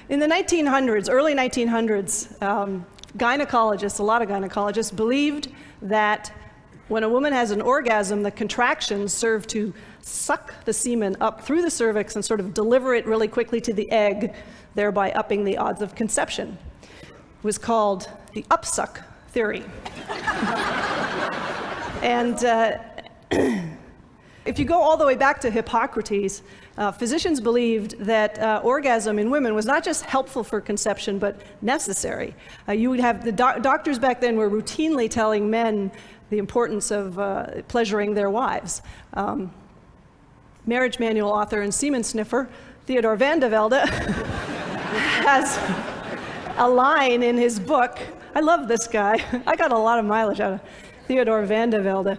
In the 1900s, early 1900s, gynecologists, a lot of gynecologists, believed that when a woman has an orgasm, the contractions serve to suck the semen up through the cervix and sort of deliver it really quickly to the egg, thereby upping the odds of conception. It was called the Upsuck theory. And if you go all the way back to Hippocrates, physicians believed that orgasm in women was not just helpful for conception, but necessary. You would have the doctors back then were routinely telling men the importance of pleasuring their wives. Marriage manual author and semen sniffer Theodore Van de Velde has a line in his book. I love this guy. I got a lot of mileage out of Theodore Van de Velde.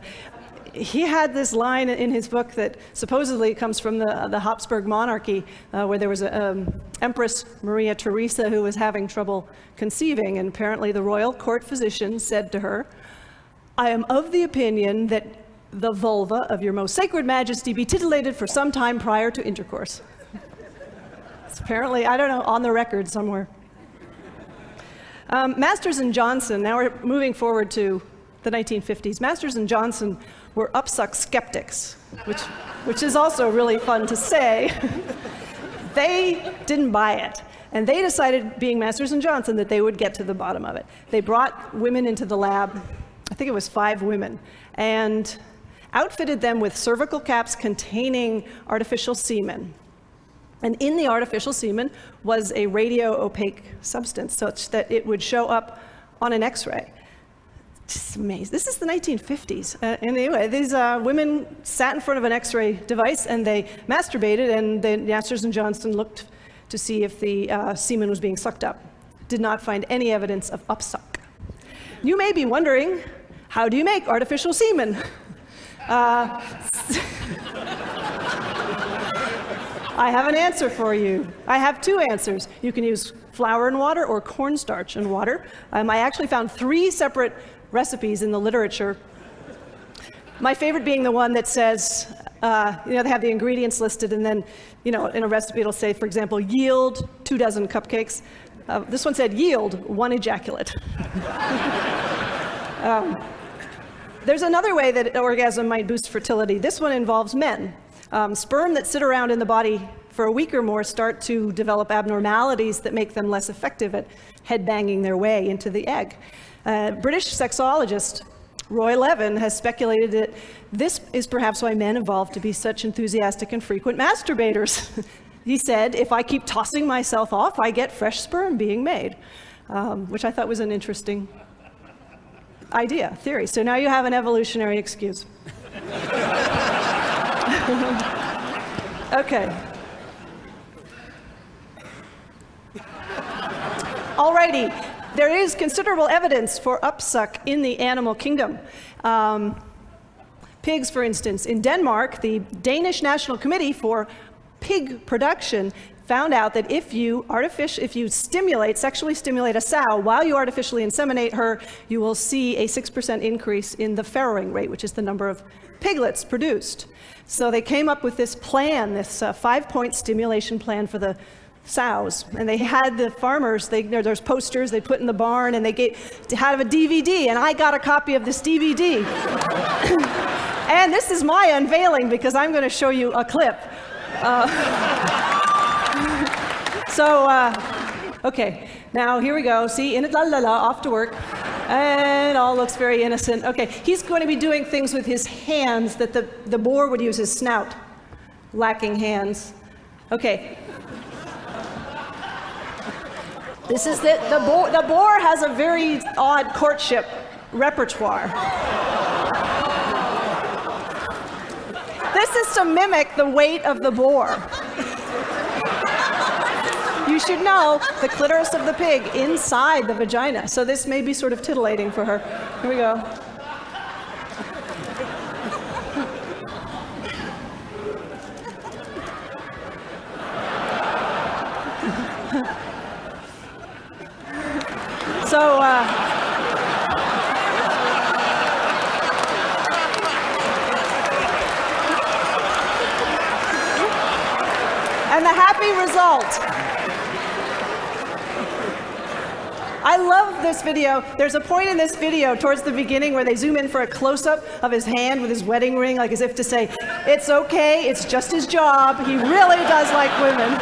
He had this line in his book that supposedly comes from the Habsburg monarchy, where there was an Empress Maria Theresa who was having trouble conceiving, and apparently the royal court physician said to her, "I am of the opinion that the vulva of your most sacred majesty be titillated for some time prior to intercourse." It's apparently, I don't know, on the record somewhere. Masters and Johnson, now we're moving forward to the 1950s. Masters and Johnson were Upsuck skeptics, which is also really fun to say. They didn't buy it. And they decided, being Masters and Johnson, that they would get to the bottom of it. They brought women into the lab, I think it was 5 women, and outfitted them with cervical caps containing artificial semen. And in the artificial semen was a radio-opaque substance such that it would show up on an X-ray. Just amazing. This is the 1950s. And anyway, these women sat in front of an X-ray device and they masturbated, and the Masters and Johnson looked to see if the semen was being sucked up. Did not find any evidence of upsuck. You may be wondering, how do you make artificial semen? I have an answer for you. I have 2 answers. You can use flour and water or cornstarch and water. I actually found 3 separate recipes in the literature. My favorite being the one that says, they have the ingredients listed, and then, in a recipe it'll say, for example, yield 2 dozen cupcakes. This one said yield 1 ejaculate. There's another way that orgasm might boost fertility. This one involves men. Sperm that sit around in the body for a week or more start to develop abnormalities that make them less effective at headbanging their way into the egg. British sexologist Roy Levin has speculated that this is perhaps why men evolved to be such enthusiastic and frequent masturbators. He said, if I keep tossing myself off, I get fresh sperm being made, which I thought was an interesting theory. So now you have an evolutionary excuse. Okay. Alrighty. There is considerable evidence for upsuck in the animal kingdom. Pigs, for instance. In Denmark, the Danish National Committee for Pig Production found out that if you sexually stimulate a sow while you artificially inseminate her, you will see a 6% increase in the farrowing rate, which is the number of piglets produced. So they came up with this plan, this 5-point stimulation plan for the sows, and they had the farmers, there's posters they put in the barn, and they had a DVD, and I got a copy of this DVD. And this is my unveiling, because I'm going to show you a clip. Okay, now here we go. See, in it, off to work. And it all looks very innocent. Okay, he's going to be doing things with his hands that the boar would use his snout. Lacking hands. Okay. This is the boar has a very odd courtship repertoire. This is to mimic the weight of the boar. You should know the clitoris of the pig inside the vagina, so this may be sort of titillating for her. Here we go. So, and the happy result I love this video. There's a point in this video towards the beginning where they zoom in for a close-up of his hand with his wedding ring, like as if to say, it's okay, it's just his job. He really does like women.